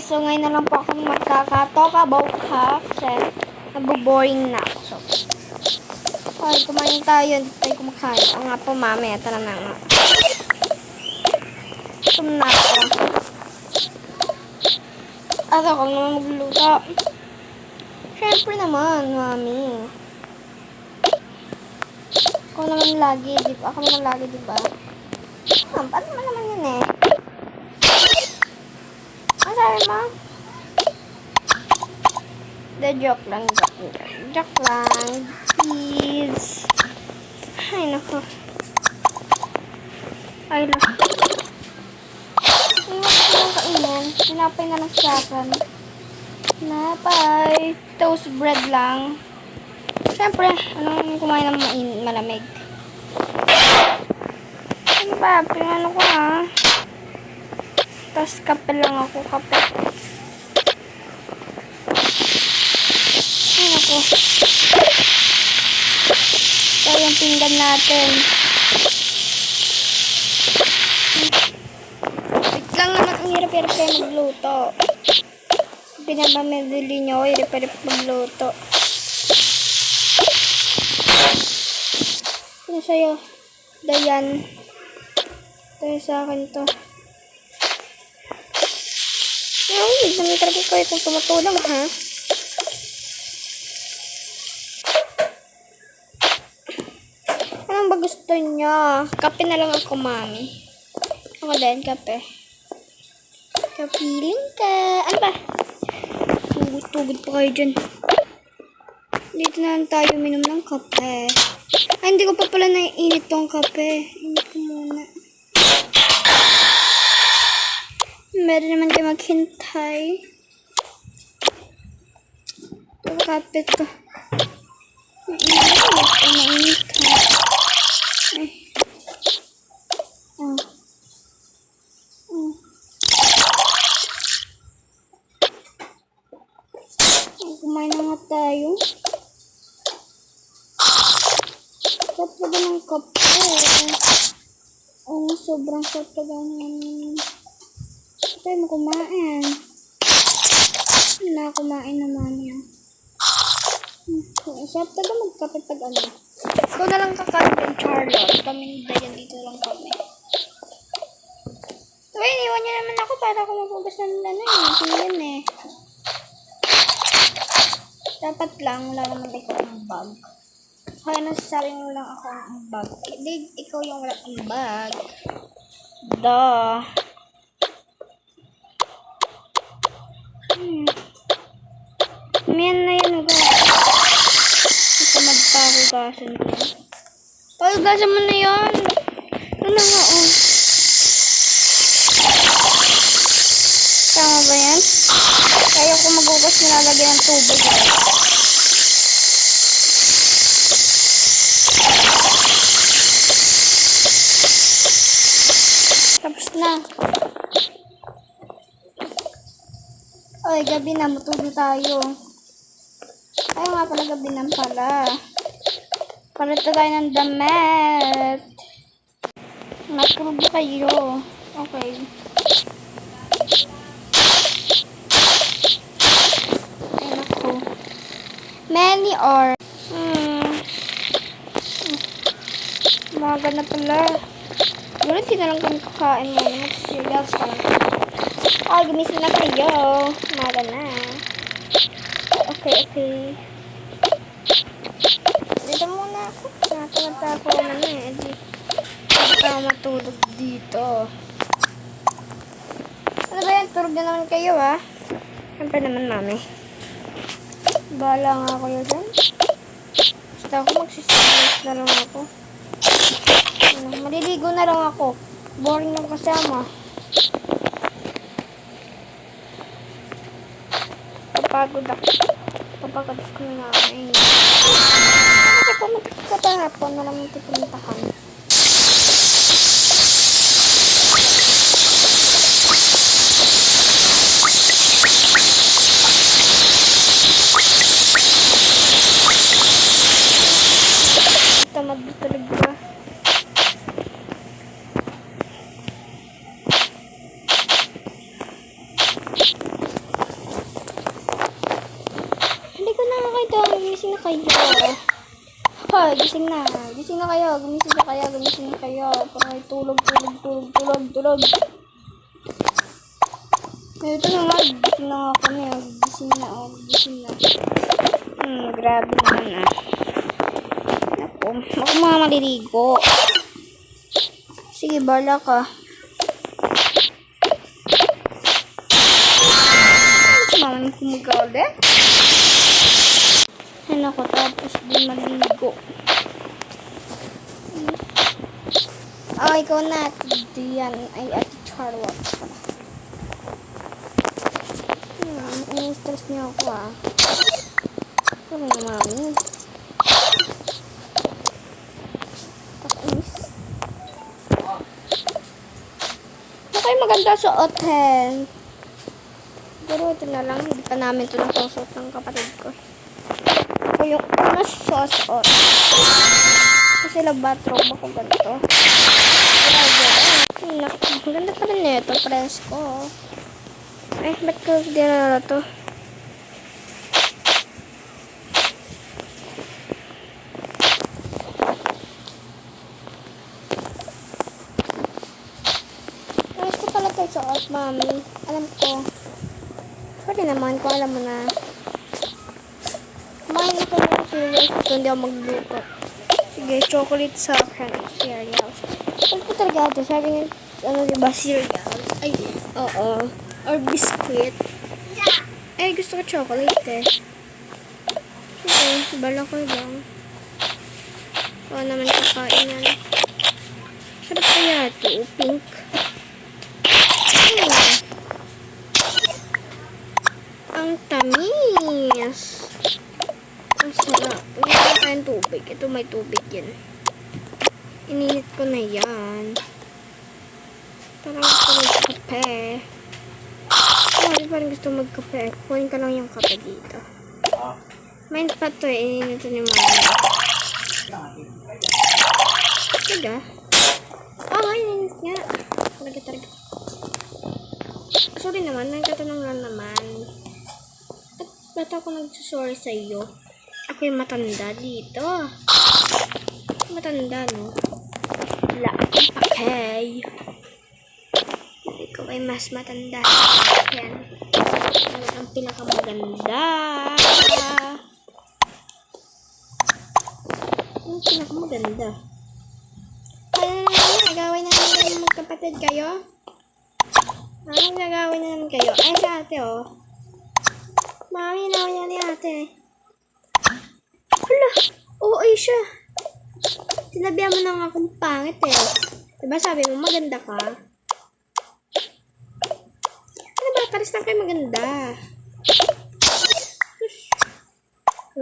So, ngayon na lang po ako magkaka-talk about ha. Kasi, naboboring na ako. So, ay, kumain tayo. Hindi tayo kumakain. O nga po, mami. Ito na nga. Gutom na ako. At ako naman magluluto. Siyempre naman, mami. Ako naman lagi, di ba? Ako naman lagi, di ba? Paano naman yun eh? Ang sabi mo? Joke lang. Joke lang. Please. Ay, naku. Ay, naku. Iwan ko lang kainin. Tinapay na lang sa akin. Tinapay. Toast bread lang. Siyempre, anong kumain ng malamig? Ano ba? Pinano ko ha? Tapos kape lang ako. Kape. Ay, ako. Ito yung pinggan natin. Wait lang naman. Ang hirap-hirap kayo magluto. Pinamamedili nyo. Hirap-hirap magluto. Ano sa'yo? Dayan. Ito sa akin to. Ay, naman talaga kayo kung tumutulong, ha? Anong ba gusto nyo? Kape na lang ako, mami. Ako din, kape. Kapiling ka. Ano ba? Tugod pa kayo dyan. Dito na lang tayo minom ng kape. Ay, hindi ko pa pala naiinit tong kape. Init ko muna. Meron naman kayo maghintay. Ito kape to. Mainit ka. Ay. Kumain na nga tayo. Sarap na ng kape. Sobrang sarap na ng... Tayo mo kumain. Na kumain naman yan. Sarap talaga magkape pag ano. Ikaw na lang kakain din, Charlotte. Kami dayan dito lang kami. So, iniwan niyo naman ako para ako magugas ng ano eh. Tingnan eh. Dapat lang, wala naman ikaw ang bag. Kaya nasasabi mo lang ako ang bag. Ikaw yung wala ang bag. Duh. Yan na yan, ba? Ito magpahugasan ko. Pahugasan mo na yan. Ano na nga, oh. Tama ba yan? Kaya ko maghugas, nilalagyan ng tubig. Tapos na. Oy, gabi na, matulog tayo. Ay nga pala, gabi na pala. Palit tayo ng damit. Matulog kayo. Okay. Ay, naku. Many or... Umaga na pala. Siguro hindi na lang kami kakain ngayon. Mag-cereals ka lang. Ay, gumising na kayo. Umaga na. Okay. Dito muna ako. Natamata ko na eh. Hindi ako matulog dito. Ano ba yan? Tulog na naman kayo ha. Siyempre naman mami. Bahala nga kayo dyan. Basta ako magsisilis na lang ako. Maliligo na lang ako. Boring lang kasama. Papagod ako. Papagod ko na namin. Kasi pumunta ka pa hapon. Wala mong pupuntahan. Tamad talaga. gising na kayo. Hoy, gising na. Gising na kayo. Gumising na kayo. Gumising na kayo. Para tulog. Ito na nga. Gising na nga kami. Gising na. Grabe naman Naku, ako mga maliligo. Sige, bala ka. Mama ni kumagawala. Ano ko, tapos din maligo. Ikaw na, Diyan. Ay, Ate Charlotte. Ini-stress niya ako Ano na, mami? Takis. Okay, maganda suotin. Siguro ito na lang. Hindi pa namin ito nasusuot ng kapatid ko. Ako yung nasusuot. Kasi bathroom ako ganito. Ganda pa rin ito. Presko. Ay, ba't ko ginala to? Presko pala tayo suot, mami. Alam ko. Pwede naman kung alam mo na. Kumain ako ng cereals kung hindi ako magluto. Sige, chocolate sa akin. Cereals. Ano po talaga ito? Sabi nga, diba, cereals? Ay, oo. Or biscuit. Ay, gusto ko chocolate Sige, bala ko lang. Oo naman kakain yan. Sarap kaya ito, pink. Ang tamis. Ang sarap. Hindi ko kayang tubig. Ito may tubig yan. Ininit ko na yan. Parang gusto magkape. Parang gusto magkape. Kunin ka lang yung kape dito. Main pa to Ininit ni mama. Talaga? Ininit nga. Talaga. Sorry naman, nagkatanong lang naman. At ba't ako nagsusorry sa iyo? Ako yung matanda dito. Matanda, no? Wala akong pakay. Ikaw ay mas matanda. Yan. Ang pinakamaganda. Ang pinakamaganda. Nagawin na naman magkapatid kayo? Anong gagawin na naman kayo? Ay, si ate, Mami, nawala ni ate. Hala, ay siya. Sinabihan mo na nga akong pangit, Diba sabi mo, maganda ka? Ano ba? Pares lang kayo maganda.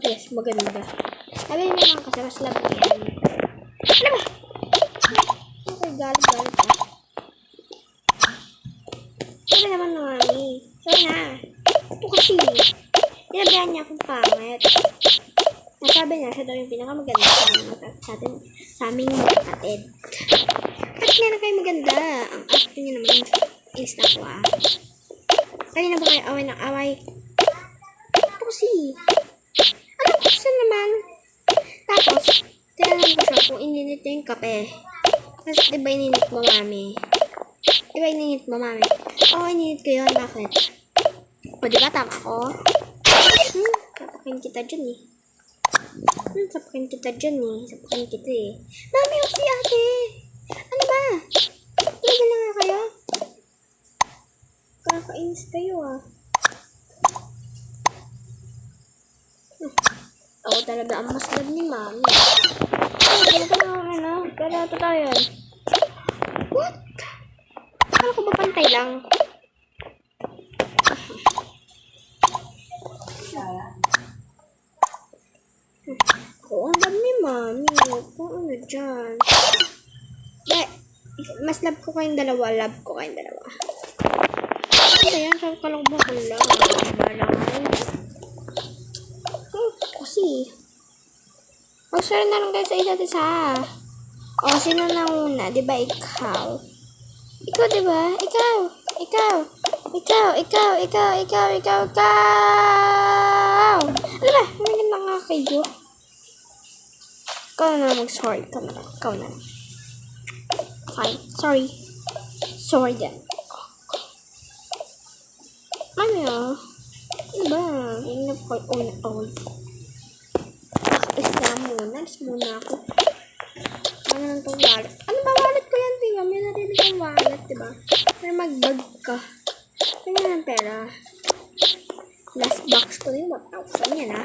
Yes, maganda. Sabi mo naman kasi, mas love ko yan. Ano ba? Okay, galit ka. Sabi naman mami. Sorry na. Ito kasi. Sinabihan niya akong pangit. Nasabi niya, siya daw yung pinakamaganda sa aming kapatid. Ba't nga na kayo maganda? Ang ate niya naman is na ko Kaya na ba kayo away ng away? Ito kasi. Ano kasi naman? Tapos, tinanong ko siya kung ininit niya yung kape. Tapos, diba ininit mo, mami? Diba ininit mo, mami? Oo, ininit ko yun. Bakit? O, diba tama ko? Sapakin kita dyan Sapakin kita dyan Sapakin kita Mami, o si ate. Ano ba? Tigil na nga kayo. Kakainis kayo Ako talaga ang mas love ni mami. Talaga naman Pero ito tayo What? Akala ko ba pantay lang? Ako ang love ni mami. Ano dyan? Mas love ko kayong dalawa. Love ko kayong dalawa. Ano yan? Saan ka lang ba ko lang? Balang kasi. Mag-share na lang kayo sa isa't isa. Sino na una? Diba ikaw? Ikaw, diba? Ikaw. Ano Tara, mamingin na nga kayo. Ikaw na mag-sorry. Ikaw na. Fine. Sorry. Sorry din. Ano? Ano ba? Inap ko. Oy. Islam muna. Muna ako. Ano lang itong wallet? Ano ba wallet ko yan, Tia? May narinig ang wallet, diba? Pero mag-bag ka. Tingnan ng pera. Last box ko yung 1,000 yan, ha?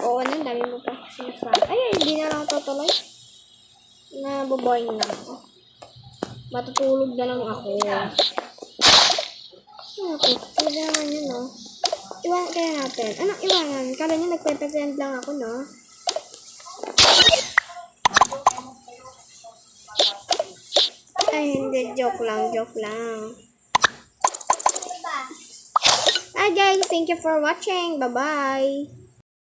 Oo, ang dami mo pa sinasabi. Ay, hindi na lang tutuloy. Naboboring na ako. Matutulog na lang ako. Ako, pwede naman yun, no? Iwan kaya natin. Anong iwanan? Kala niya nagpe-pretend lang ako, no? Ay, hindi. Joke lang. Hi guys, thank you for watching. Bye-bye.